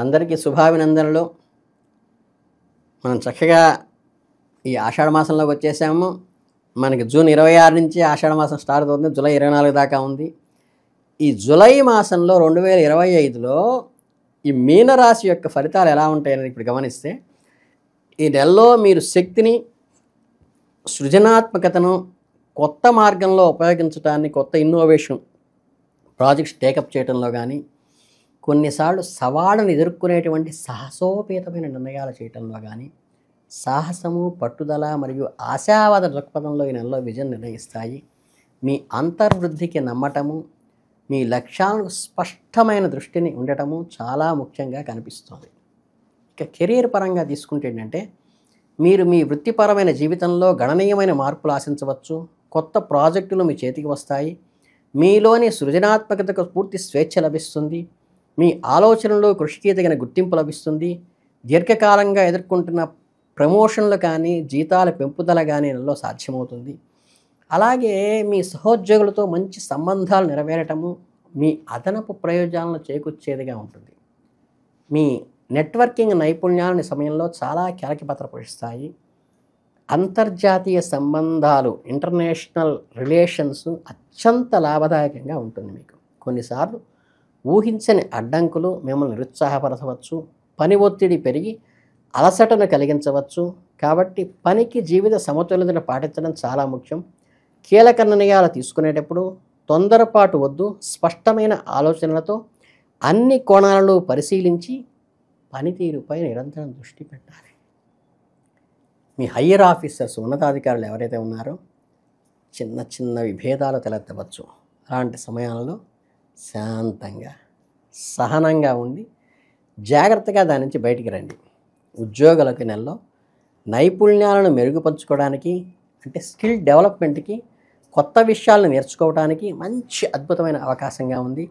అందరికీ శుభాభినందనలు. మనం చక్కగా ఈ ఆషాఢ మాసంలోకి వచ్చేసాము. మనకి జూన్ 26 నుంచి ఆషాఢ మాసం స్టార్ట్ అవుతుంది. జూలై 24 దాకా ఉంది. ఈ జూలై మాసంలో 2025లో ఈ మీనరాశి యొక్క ఫలితాలు ఎలా ఉంటాయని ఇప్పుడు గమనిస్తే, ఈ నెలలో మీరు శక్తిని, సృజనాత్మకతను కొత్త మార్గంలో ఉపయోగించడాన్ని, కొత్త ఇన్నోవేషన్ ప్రాజెక్ట్స్ టేకప్ చేయడంలో కానీ, కొన్నిసార్లు సవాళ్ళను ఎదుర్కొనేటువంటి సాహసోపేతమైన నిర్ణయాలు చేయటంలో కానీ, సాహసము, పట్టుదల మరియు ఆశావాద దృక్పథంలో ఈ నెలలో విజయం నిర్ణయిస్తాయి. మీ అంతర్వృద్ధికి నమ్మటము, మీ లక్ష్యాలకు స్పష్టమైన దృష్టిని ఉండటము చాలా ముఖ్యంగా కనిపిస్తుంది. ఇక కెరీర్ పరంగా తీసుకుంటే ఏంటంటే, మీరు మీ వృత్తిపరమైన జీవితంలో గణనీయమైన మార్పులు ఆశించవచ్చు. కొత్త ప్రాజెక్టులు మీ చేతికి వస్తాయి. మీలోని సృజనాత్మకతకు పూర్తి స్వేచ్ఛ లభిస్తుంది. మీ ఆలోచనలు, కృషికి తగిన గుర్తింపు లభిస్తుంది. దీర్ఘకాలంగా ఎదుర్కొంటున్న ప్రమోషన్లు కానీ, జీతాల పెంపుదల కానీ నెలలో సాధ్యమవుతుంది. అలాగే మీ సహోద్యోగులతో మంచి సంబంధాలు నెరవేరటము మీ అదనపు ప్రయోజనాలను చేకూర్చేదిగా ఉంటుంది. మీ నెట్వర్కింగ్ నైపుణ్యాలని సమయంలో చాలా కీలక పాత్ర పోషిస్తాయి. అంతర్జాతీయ సంబంధాలు, ఇంటర్నేషనల్ రిలేషన్స్ అత్యంత లాభదాయకంగా ఉంటుంది. మీకు కొన్నిసార్లు ఊహించని అడ్డంకులు మిమ్మల్ని నిరుత్సాహపరచవచ్చు. పని ఒత్తిడి పెరిగి అలసటను కలిగించవచ్చు. కాబట్టి పనికి జీవిత సమతుల్యతను పాటించడం చాలా ముఖ్యం. కీలక నిర్ణయాలు తీసుకునేటప్పుడు తొందరపాటు వద్దు. స్పష్టమైన ఆలోచనలతో అన్ని కోణాలను పరిశీలించి పనితీరుపై నిరంతరం దృష్టి పెట్టాలి. మీ హయ్యర్ ఆఫీసర్స్, ఉన్నతాధికారులు ఎవరైతే ఉన్నారో చిన్న చిన్న విభేదాలు తలెత్తవచ్చు. అలాంటి సమయాలలో శాంతంగా, సహనంగా ఉండి జాగ్రత్తగా దాని నుంచి బయటికి రండి. ఉద్యోగులకు నెలలో నైపుణ్యాలను మెరుగుపరుచుకోవడానికి, అంటే స్కిల్ డెవలప్మెంట్కి, కొత్త విషయాలను నేర్చుకోవడానికి మంచి అద్భుతమైన అవకాశంగా ఉంది.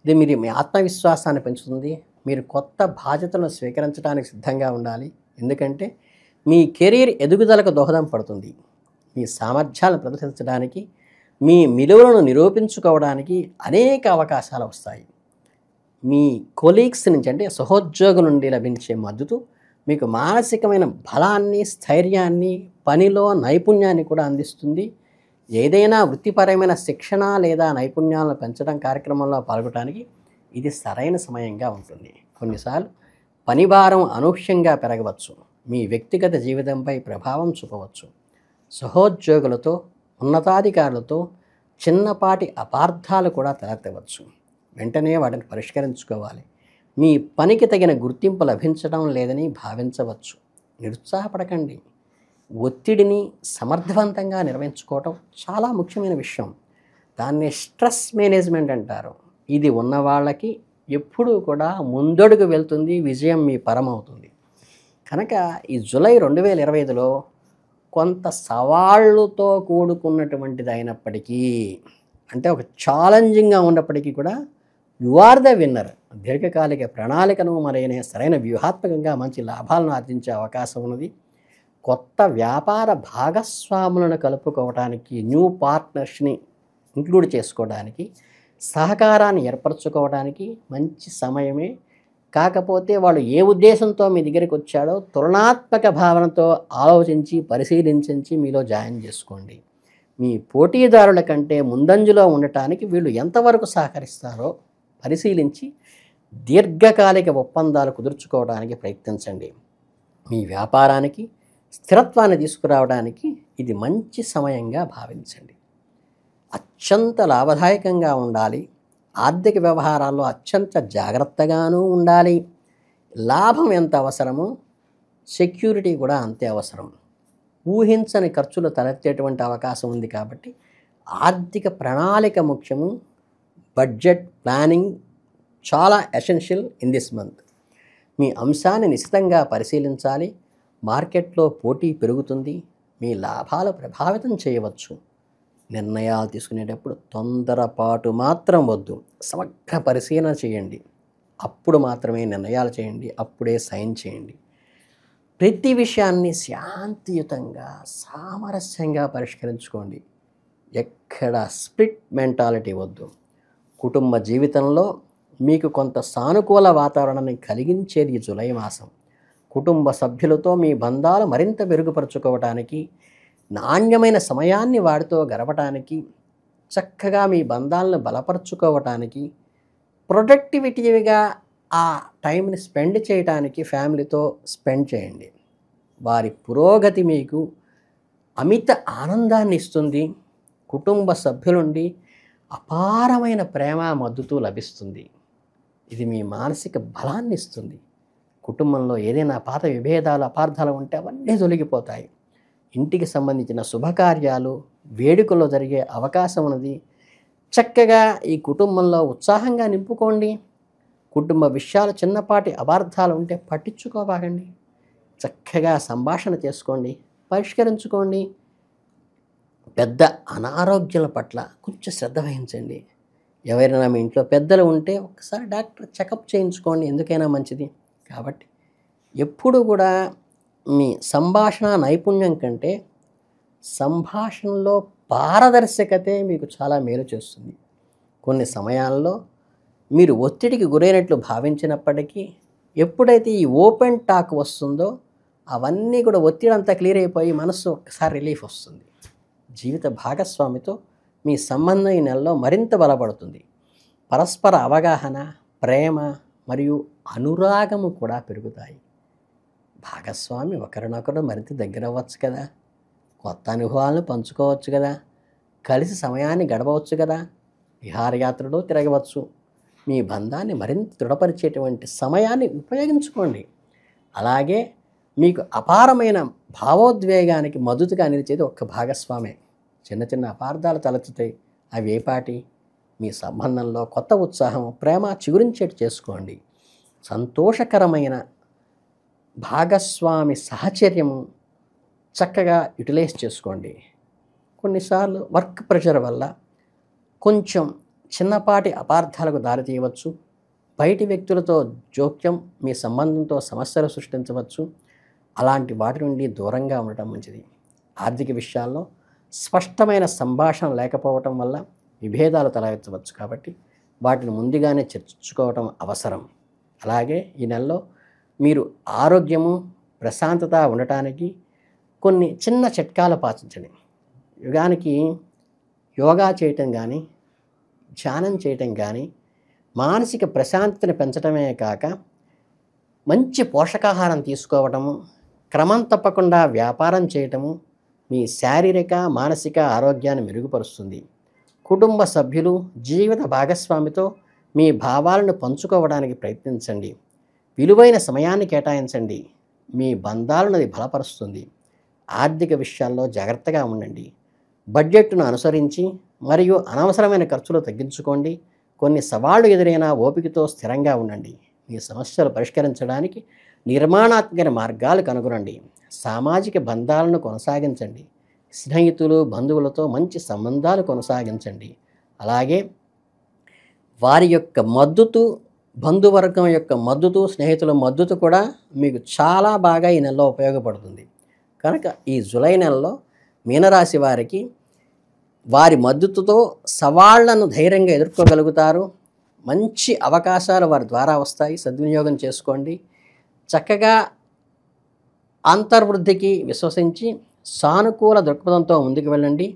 ఇది మీరు మీ ఆత్మవిశ్వాసాన్ని పెంచుతుంది. మీరు కొత్త బాధ్యతలను స్వీకరించడానికి సిద్ధంగా ఉండాలి. ఎందుకంటే మీ కెరీర్ ఎదుగుదలకు దోహదం పడుతుంది. మీ సామర్థ్యాలను ప్రదర్శించడానికి, మీ విలువలను నిరూపించుకోవడానికి అనేక అవకాశాలు వస్తాయి. మీ కొలీగ్స్ నుంచి, అంటే సహోద్యోగుల నుండి లభించే మద్దతు మీకు మానసికమైన బలాన్ని, స్థైర్యాన్ని, పనిలో నైపుణ్యాన్ని కూడా అందిస్తుంది. ఏదైనా వృత్తిపరమైన శిక్షణ లేదా నైపుణ్యాలను పెంచడం కార్యక్రమంలో పాల్గొనడానికి ఇది సరైన సమయంగా ఉంటుంది. కొన్నిసార్లు పనిభారం అనూహ్యంగా పెరగవచ్చు. మీ వ్యక్తిగత జీవితంపై ప్రభావం చూపవచ్చు. సహోద్యోగులతో, ఉన్నతాధికారులతో చిన్నపాటి అపార్థాలు కూడా తలెత్తవచ్చు. వెంటనే వాటిని పరిష్కరించుకోవాలి. మీ పనికి తగిన గుర్తింపు లభించడం లేదని భావించవచ్చు. నిరుత్సాహపడకండి. ఒత్తిడిని సమర్థవంతంగా నిర్వహించుకోవటం చాలా ముఖ్యమైన విషయం. దాన్ని స్ట్రెస్ మేనేజ్మెంట్ అంటారు. ఇది ఉన్న వాళ్ళకి ఎప్పుడూ కూడా ముందడుగు వెళ్తుంది. విజయం మీ పరమవుతుంది. కనుక ఈ జూలై 2025లో కొంత సవాళ్ళతో కూడుకున్నటువంటిది అయినప్పటికీ, అంటే ఒక ఛాలెంజింగ్గా ఉన్నప్పటికీ కూడా యు ఆర్ ద విన్నర్. దీర్ఘకాలిక ప్రణాళికను మరైన సరైన వ్యూహాత్మకంగా మంచి లాభాలను ఆర్జించే అవకాశం ఉన్నది. కొత్త వ్యాపార భాగస్వాములను కలుపుకోవడానికి, న్యూ పార్ట్నర్స్ని ఇంక్లూడ్ చేసుకోవడానికి, సహకారాన్ని ఏర్పరచుకోవడానికి మంచి సమయమే. కాకపోతే వాళ్ళు ఏ ఉద్దేశంతో మీ దగ్గరికి వచ్చాడో తులనాత్మక భావనతో ఆలోచించి, పరిశీలించి మీలో జాయిన్ చేసుకోండి. మీ పోటీదారుల కంటే ముందంజలో ఉండటానికి వీళ్ళు ఎంతవరకు సహకరిస్తారో పరిశీలించి దీర్ఘకాలిక ఒప్పందాలు కుదుర్చుకోవడానికి ప్రయత్నించండి. మీ వ్యాపారానికి స్థిరత్వాన్ని తీసుకురావడానికి ఇది మంచి సమయంగా భావించండి. అత్యంత లాభదాయకంగా ఉండాలి. ఆర్థిక వ్యవహారాల్లో అత్యంత జాగ్రత్తగానూ ఉండాలి. లాభం ఎంత అవసరమో సెక్యూరిటీ కూడా అంతే అవసరం. ఊహించని ఖర్చులు తలెత్తేటువంటి అవకాశం ఉంది. కాబట్టి ఆర్థిక ప్రణాళిక ముఖ్యము. బడ్జెట్ ప్లానింగ్ చాలా ఎసెన్షియల్ ఇన్ దిస్ మంత్. మీ అంశాన్ని నిశితంగా పరిశీలించాలి. మార్కెట్లో పోటీ పెరుగుతుంది. మీ లాభాలు ప్రభావితం చేయవచ్చు. నిర్ణయాలు తీసుకునేటప్పుడు తొందరపాటు మాత్రం వద్దు. సమగ్ర పరిశీలన చేయండి. అప్పుడు మాత్రమే నిర్ణయాలు చేయండి. అప్పుడే సైన్ చేయండి. ప్రతి విషయాన్ని శాంతియుతంగా, సామరస్యంగా పరిష్కరించుకోండి. ఎక్కడ స్ప్లిట్ మెంటాలిటీ వద్దు. కుటుంబ జీవితంలో మీకు కొంత సానుకూల వాతావరణాన్ని కలిగించేది ఈ జూలై మాసం. కుటుంబ సభ్యులతో మీ బంధాలు మరింత మెరుగుపరుచుకోవటానికి, నాణ్యమైన సమయాన్ని వారితో గడపటానికి, చక్కగా మీ బంధాలను బలపరుచుకోవటానికి, ప్రొడక్టివిటీగా ఆ టైంని స్పెండ్ చేయటానికి ఫ్యామిలీతో స్పెండ్ చేయండి. వారి పురోగతి మీకు అమిత ఆనందాన్ని ఇస్తుంది. కుటుంబ సభ్యులుండి అపారమైన ప్రేమ మద్దతు లభిస్తుంది. ఇది మీ మానసిక బలాన్ని ఇస్తుంది. కుటుంబంలో ఏదైనా పాత విభేదాలు అపార్థాలు ఉంటే అవన్నీ తొలగిపోతాయి. ఇంటికి సంబంధించిన శుభకార్యాలు వేడుకల్లో జరిగే అవకాశం ఉన్నది. చక్కగా ఈ కుటుంబంలో ఉత్సాహంగా నింపుకోండి. కుటుంబ విషయాలు చిన్నపాటి అపార్థాలు ఉంటే పట్టించుకోబాగండి. చక్కగా సంభాషణ చేసుకోండి, పరిష్కరించుకోండి. పెద్ద అనారోగ్యాల పట్ల కొంచెం శ్రద్ధ వహించండి. ఎవరైనా మీ ఇంట్లో పెద్దలు ఉంటే ఒకసారి డాక్టర్ చెకప్ చేయించుకోండి, ఎందుకైనా మంచిది. కాబట్టి ఎప్పుడు కూడా మీ సంభాషణ నైపుణ్యం కంటే సంభాషణలో పారదర్శకతే మీకు చాలా మేలు చేస్తుంది. కొన్ని సమయాల్లో మీరు ఒత్తిడికి గురైనట్లు భావించినప్పటికీ ఎప్పుడైతే ఈ ఓపెన్ టాక్ వస్తుందో అవన్నీ కూడా ఒత్తిడి అంతా క్లియర్ అయిపోయి మనసు ఒక్కసారి రిలీఫ్ వస్తుంది. జీవిత భాగస్వామితో మీ సంబంధం ఈ నెలలో మరింత బలపడుతుంది. పరస్పర అవగాహన, ప్రేమ మరియు అనురాగము కూడా పెరుగుతాయి. భాగస్వామి ఒకరినొకరు మరింత దగ్గర అవ్వచ్చు కదా, కొత్త అనుభవాలను పంచుకోవచ్చు కదా, కలిసి సమయాన్ని గడపవచ్చు కదా, విహారయాత్రలో తిరగవచ్చు. మీ బంధాన్ని మరింత దృఢపరిచేటువంటి సమయాన్ని ఉపయోగించుకోండి. అలాగే మీకు అపారమైన భావోద్వేగానికి మద్దతుగా నిలిచేది ఒక్క భాగస్వామే. చిన్న చిన్న అపార్థాలు తలెత్తుతాయి, అవి ఏపాటి? మీ సంబంధంలో కొత్త ఉత్సాహం, ప్రేమ చిగురించేట్టు చేసుకోండి. సంతోషకరమైన భాగస్వామి సహచర్యము చక్కగా యూటిలైజ్ చేసుకోండి. కొన్నిసార్లు వర్క్ ప్రెషర్ వల్ల కొంచెం చిన్నపాటి అపార్థాలకు దారితీయవచ్చు. బయటి వ్యక్తులతో జోక్యం మీ సంబంధంతో సమస్యలు సృష్టించవచ్చు. అలాంటి వాటి నుండి దూరంగా ఉండటం మంచిది. ఆర్థిక విషయాల్లో స్పష్టమైన సంభాషణ లేకపోవటం వల్ల విభేదాలు తలెత్తవచ్చు. కాబట్టి వాటిని ముందుగానే చర్చించుకోవటం అవసరం. అలాగే ఈ నెలలో మీరు ఆరోగ్యము, ప్రశాంతత ఉండటానికి కొన్ని చిన్న చిట్కాలు పాటించండి. యోగా చేయటం కానీ, ధ్యానం చేయటం కానీ మానసిక ప్రశాంతతను పెంచడమే కాక మంచి పోషకాహారం తీసుకోవటము, క్రమం తప్పకుండా వ్యాపారం చేయటము మీ శారీరక, మానసిక ఆరోగ్యాన్ని మెరుగుపరుస్తుంది. కుటుంబ సభ్యులు, జీవిత భాగస్వామితో మీ భావాలను పంచుకోవడానికి ప్రయత్నించండి. విలువైన సమయాన్ని కేటాయించండి. మీ బంధాలను అది బలపరుస్తుంది. ఆర్థిక విషయాల్లో జాగ్రత్తగా ఉండండి. బడ్జెట్ను అనుసరించి మరియు అనవసరమైన ఖర్చులు తగ్గించుకోండి. కొన్ని సవాళ్లు ఎదురైనా ఓపికతో స్థిరంగా ఉండండి. మీ సమస్యలు పరిష్కరించడానికి నిర్మాణాత్మక మార్గాలు కనుగొనండి. సామాజిక బంధాలను కొనసాగించండి. స్నేహితులు, బంధువులతో మంచి సంబంధాలు కొనసాగించండి. అలాగే వారి యొక్క మద్దతు, బంధువర్గం యొక్క మద్దతు, స్నేహితుల మద్దతు కూడా మీకు చాలా బాగా ఈ నెలలో ఉపయోగపడుతుంది. కనుక ఈ జూలై నెలలో మీనరాశి వారికి వారి మద్దతుతో సవాళ్లను ధైర్యంగా ఎదుర్కోగలుగుతారు. మంచి అవకాశాలు వారి ద్వారా వస్తాయి, సద్వినియోగం చేసుకోండి. చక్కగా అంతర్వృద్ధికి విశ్వసించి సానుకూల దృక్పథంతో ముందుకు వెళ్ళండి.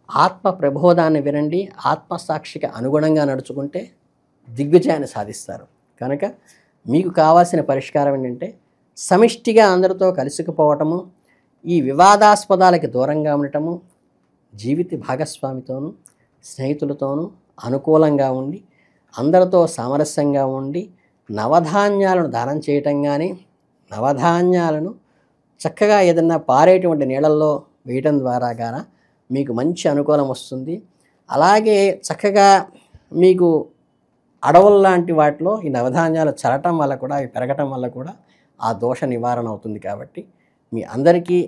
ఆత్మ ప్రబోధాన్ని వినండి. ఆత్మసాక్షికి అనుగుణంగా నడుచుకుంటే దిగ్విజయాన్ని సాధిస్తారు. కనుక మీకు కావాల్సిన పరిష్కారం ఏంటంటే సమిష్టిగా అందరితో కలిసిపోవటము, ఈ వివాదాస్పదాలకి దూరంగా ఉండటము, జీవిత భాగస్వామితోనూ స్నేహితులతోనూ అనుకూలంగా ఉండి అందరితో సామరస్యంగా ఉండి నవధాన్యాలను దానం చేయటం కానీ, నవధాన్యాలను చక్కగా ఏదన్నా పారేటువంటి నీళ్ళల్లో వేయటం ద్వారా గాన మీకు మంచి అనుకూలం వస్తుంది. అలాగే చక్కగా మీకు అడవుల లాంటి వాటిలో ఈ నవధాన్యాలు చల్లటం వల్ల కూడా, అవి పెరగటం వల్ల కూడా ఆ దోష నివారణ అవుతుంది. కాబట్టి మీ అందరికీ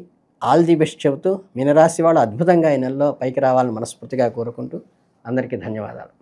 ఆల్ ది బెస్ట్ చెబుతూ మీనరాశి వాళ్ళు అద్భుతంగా ఈ నెలలో పైకి రావాలని మనస్ఫూర్తిగా కోరుకుంటూ అందరికీ ధన్యవాదాలు.